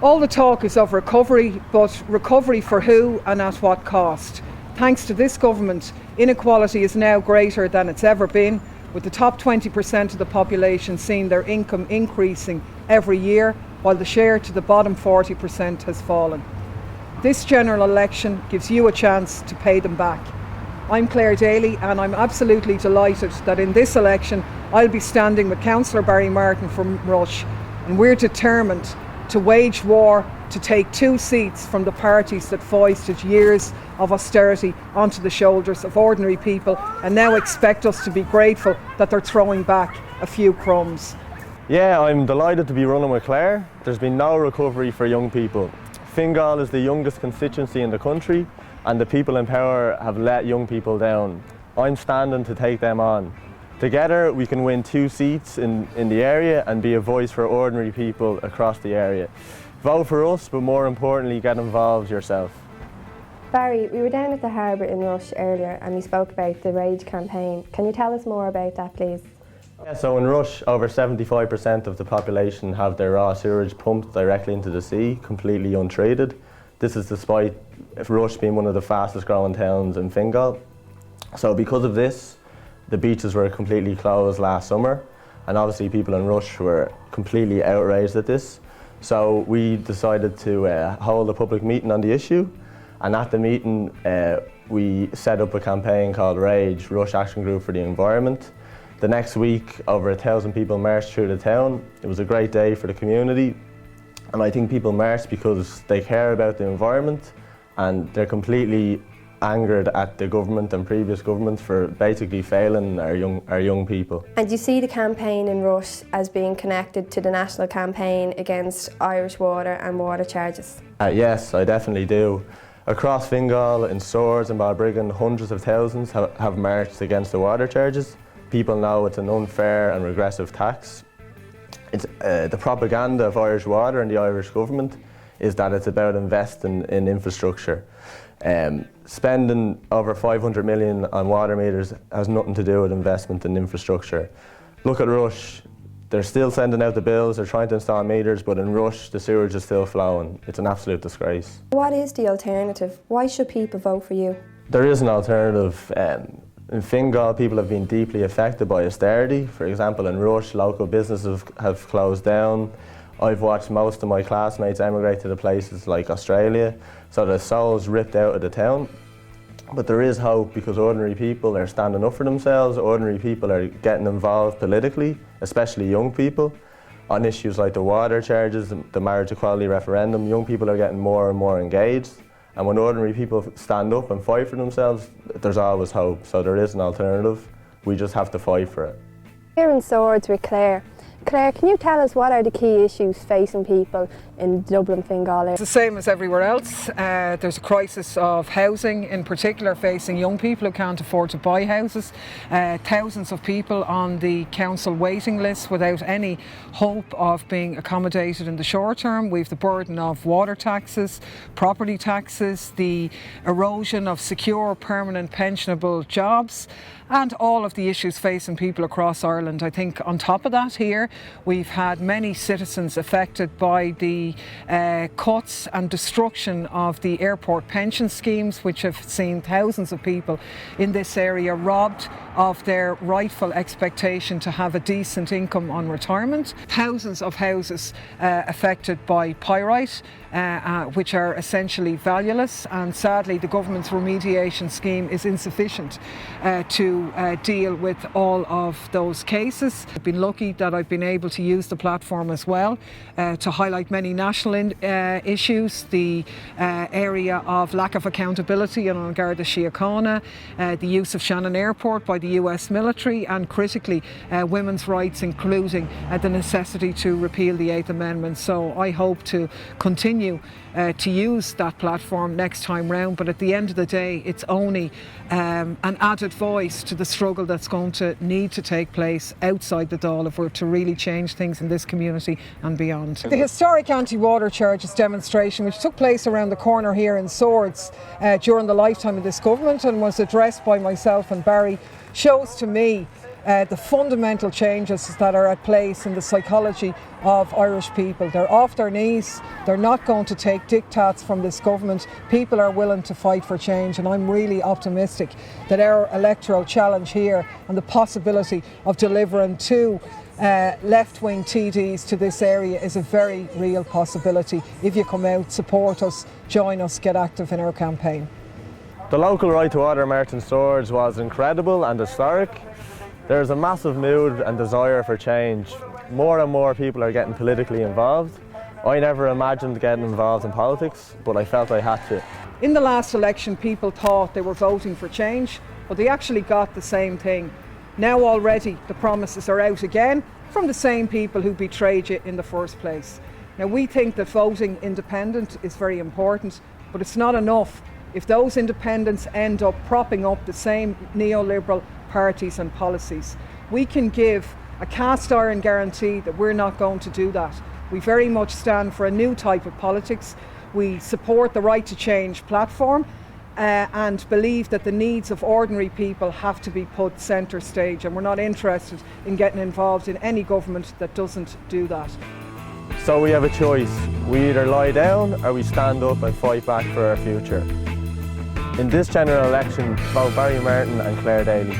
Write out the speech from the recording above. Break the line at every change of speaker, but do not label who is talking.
All the talk is of recovery, but recovery for who and at what cost? Thanks to this government, inequality is now greater than it's ever been, with the top 20% of the population seeing their income increasing every year, while the share to the bottom 40% has fallen. This general election gives you a chance to pay them back. I'm Clare Daly, and I'm absolutely delighted that in this election I'll be standing with Councillor Barry Martin from Rush, and we're determined to wage war to take 2 seats from the parties that foisted years of austerity onto the shoulders of ordinary people and now expect us to be grateful that they're throwing back a few crumbs.
Yeah, I'm delighted to be running with Clare. There's been no recovery for young people. Fingal is the youngest constituency in the country, and the people in power have let young people down. I'm standing to take them on. Together we can win 2 seats in the area and be a voice for ordinary people across the area. Vote for us, but more importantly, get involved yourself.
Barry, we were down at the harbour in Rush earlier and we spoke about the Rage campaign. Can you tell us more about that, please?
Yeah, so in Rush, over 75% of the population have their raw sewage pumped directly into the sea, completely untreated. This is despite Rush being one of the fastest growing towns in Fingal. So because of this, the beaches were completely closed last summer, and obviously people in Rush were completely outraged at this. So we decided to hold a public meeting on the issue, and at the meeting we set up a campaign called Rage, Rush Action Group for the Environment. The next week, over 1,000 people marched through the town. It was a great day for the community, and I think people marched because they care about the environment and they're completely angered at the government and previous governments for basically failing our young people.
And you see the campaign in Rush as being connected to the national campaign against Irish water and water charges?
Yes, I definitely do. Across Fingal, in Swords and Balbriggan, hundreds of thousands have marched against the water charges. People know it's an unfair and regressive tax. It's, the propaganda of Irish Water and the Irish government is that it's about investing in infrastructure. Spending over 500 million on water meters has nothing to do with investment in infrastructure. Look at Rush. They're still sending out the bills, they're trying to install meters, but in Rush the sewage is still flowing. It's an absolute disgrace.
What is the alternative? Why should people vote for you?
There is an alternative. In Fingal, people have been deeply affected by austerity. For example, in Rush, local businesses have closed down. I've watched most of my classmates emigrate to the places like Australia, so the soul's ripped out of the town. But there is hope because ordinary people are standing up for themselves, ordinary people are getting involved politically, especially young people, on issues like the water charges, the marriage equality referendum. Young people are getting more and more engaged, and when ordinary people stand up and fight for themselves, there's always hope. So there is an alternative, we just have to fight for it.
Here in Swords with Clare. Clare, can you tell us what are the key issues facing people in Dublin, Fingal?
It's the same as everywhere else. There's a crisis of housing, in particular facing young people who can't afford to buy houses. Thousands of people on the council waiting list without any hope of being accommodated in the short term. We've the burden of water taxes, property taxes, the erosion of secure, permanent, pensionable jobs, and all of the issues facing people across Ireland. I think on top of that here, we've had many citizens affected by the cuts and destruction of the airport pension schemes, which have seen thousands of people in this area robbed of their rightful expectation to have a decent income on retirement. Thousands of houses affected by pyrite, which are essentially valueless, and sadly the government's remediation scheme is insufficient to deal with all of those cases. I've been lucky that I've been able to use the platform as well to highlight many national issues, the area of lack of accountability on Garda Síochána, the use of Shannon Airport by the US military, and critically women's rights, including the necessity to repeal the 8th Amendment. So I hope to continue to use that platform next time round, but at the end of the day it's only an added voice to the struggle that's going to need to take place outside the Dáil if we're to really change things in this community and beyond. The historic anti-water charges demonstration, which took place around the corner here in Swords during the lifetime of this government and was addressed by myself and Barry, shows to me the fundamental changes that are at place in the psychology of Irish people. They're off their knees, they're not going to take diktats from this government. People are willing to fight for change, and I'm really optimistic that our electoral challenge here and the possibility of delivering two left-wing TDs to this area is a very real possibility. If you come out, support us, join us, get active in our campaign.
The local right to water Merton Storage was incredible and historic. There's a massive mood and desire for change. More and more people are getting politically involved. I never imagined getting involved in politics, but I felt I had to.
In the last election, people thought they were voting for change, but they actually got the same thing. Now already the promises are out again from the same people who betrayed you in the first place. Now we think that voting independent is very important, but it's not enough if those independents end up propping up the same neoliberal parties and policies. We can give a cast iron guarantee that we're not going to do that. We very much stand for a new type of politics. We support the Right to Change platform and believe that the needs of ordinary people have to be put centre stage, and we're not interested in getting involved in any government that doesn't do that.
So we have a choice. We either lie down or we stand up and fight back for our future. In this general election, vote Barry Martin and Clare Daly.